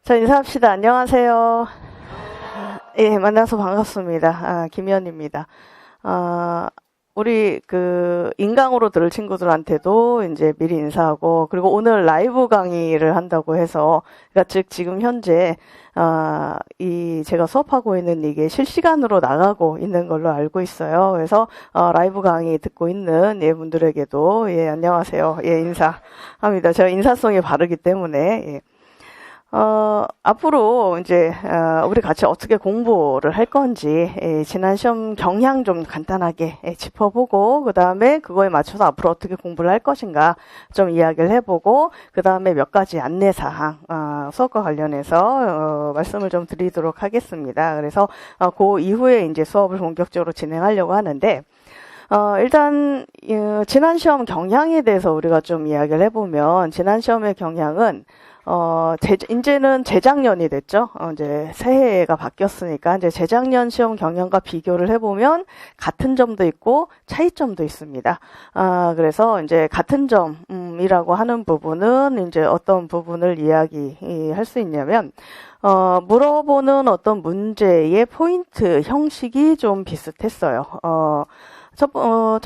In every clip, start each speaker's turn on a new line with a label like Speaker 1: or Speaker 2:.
Speaker 1: 자, 인사합시다. 안녕하세요. 예, 만나서 반갑습니다. 김현입니다. 우리 인강으로 들을 친구들한테도 이제 미리 인사하고, 그리고 오늘 라이브 강의를 한다고 해서, 그러니까 즉 지금 현재 제가 수업하고 있는 이게 실시간으로 나가고 있는 걸로 알고 있어요. 그래서 라이브 강의 듣고 있는 분들에게도 안녕하세요. 인사합니다. 제가 인사성이 바르기 때문에. 예. 앞으로 이제 우리 같이 어떻게 공부를 할 건지 지난 시험 경향 좀 간단하게 짚어보고, 그 다음에 그거에 맞춰서 앞으로 어떻게 공부를 할 것인가 좀 이야기를 해보고, 그 다음에 몇 가지 안내사항 수업과 관련해서 말씀을 좀 드리도록 하겠습니다. 그래서 그 이후에 이제 수업을 본격적으로 진행하려고 하는데, 일단 지난 시험 경향에 대해서 우리가 좀 이야기를 해보면, 지난 시험의 경향은 이제는 재작년이 됐죠. 이제 새해가 바뀌었으니까, 이제 재작년 시험 경향과 비교를 해보면 같은 점도 있고 차이점도 있습니다. 그래서 이제 같은 점이라고 하는 부분은 이제 어떤 부분을 이야기할 수 있냐면, 물어보는 어떤 문제의 포인트 형식이 좀 비슷했어요. 첫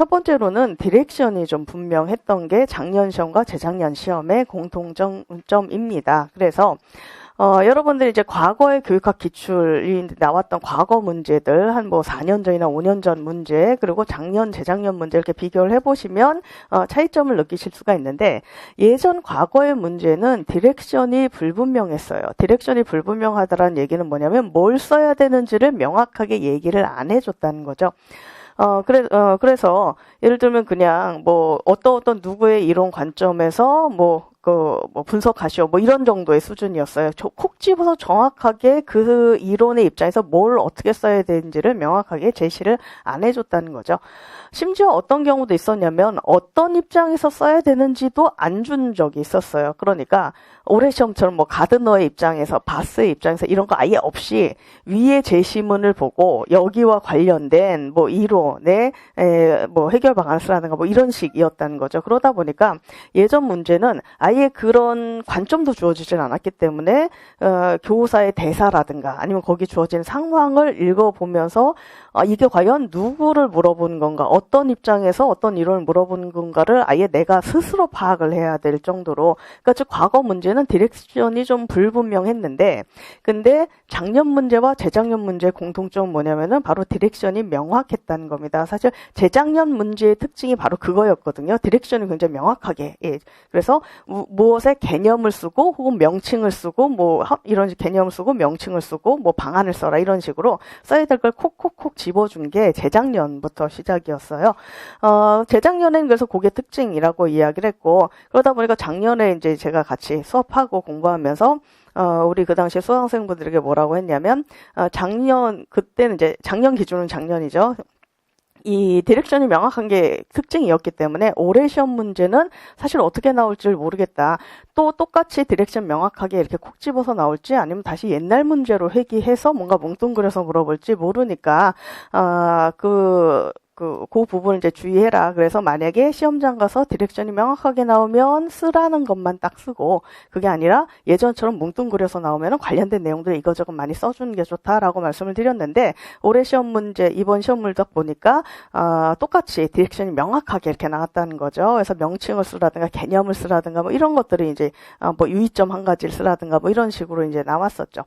Speaker 1: 번째로는 디렉션이 좀 분명했던 게 작년 시험과 재작년 시험의 공통점입니다. 그래서 여러분들이 이제 과거의 교육학 기출이 나왔던 과거 문제들, 한 4년 전이나 5년 전 문제, 그리고 작년, 재작년 문제 이렇게 비교를 해보시면 차이점을 느끼실 수가 있는데, 예전 과거의 문제는 디렉션이 불분명했어요. 디렉션이 불분명하다라는 얘기는 뭐냐면 뭘 써야 되는지를 명확하게 얘기를 안 해줬다는 거죠. 그래서 예를 들면 그냥 어떤 누구의 이론 관점에서 분석하시오 이런 정도의 수준이었어요. 콕 집어서 정확하게 그 이론의 입장에서 뭘 어떻게 써야 되는지를 명확하게 제시를 안 해줬다는 거죠. 심지어 어떤 경우도 있었냐면 어떤 입장에서 써야 되는지도 안 준 적이 있었어요. 그러니까 올해 시험처럼 가드너의 입장에서, 바스의 입장에서 이런 거 아예 없이 위에 제시문을 보고 여기와 관련된 이론의 해결 방안을 쓰라든가 이런 식이었다는 거죠. 그러다 보니까 예전 문제는 아예 그런 관점도 주어지진 않았기 때문에 교사의 대사라든가 아니면 거기 주어진 상황을 읽어보면서 이게 과연 누구를 물어보는 건가, 어떤 입장에서 어떤 이론을 물어보는 건가를 아예 내가 스스로 파악을 해야 될 정도로, 그러니까 즉 과거 문제는 디렉션이 좀 불분명했는데, 근데 작년 문제와 재작년 문제의 공통점은 뭐냐면은 바로 디렉션이 명확했다는 겁니다. 사실 재작년 문제의 특징이 바로 그거였거든요. 디렉션이 굉장히 명확하게, 그래서 무엇의 개념을 쓰고 혹은 명칭을 쓰고 이런 개념을 쓰고 명칭을 쓰고 방안을 써라 이런 식으로 써야 될 걸 콕콕콕 집어준 게 재작년부터 시작이었어요. 재작년에는 그래서 그게 특징이라고 이야기를 했고, 그러다 보니까 작년에 이제 제가 같이 수업하고 공부하면서 우리 그 당시 수강생분들에게 뭐라고 했냐면, 그때는 이제 작년 기준은 작년이죠. 이 디렉션이 명확한 게 특징이었기 때문에 올해 시험 문제는 사실 어떻게 나올지를 모르겠다. 또 똑같이 디렉션 명확하게 이렇게 콕 집어서 나올지 아니면 다시 옛날 문제로 회귀해서 뭔가 뭉뚱그려서 물어볼지 모르니까 그 부분을 이제 주의해라. 그래서 만약에 시험장 가서 디렉션이 명확하게 나오면 쓰라는 것만 딱 쓰고, 그게 아니라 예전처럼 뭉뚱그려서 나오면 관련된 내용들 이거저거 많이 써주는 게 좋다라고 말씀을 드렸는데, 올해 시험 문제, 이번 시험을 딱 보니까 똑같이 디렉션이 명확하게 이렇게 나왔다는 거죠. 그래서 명칭을 쓰라든가 개념을 쓰라든가 이런 것들이 이제 유의점 한 가지를 쓰라든가 이런 식으로 이제 나왔었죠.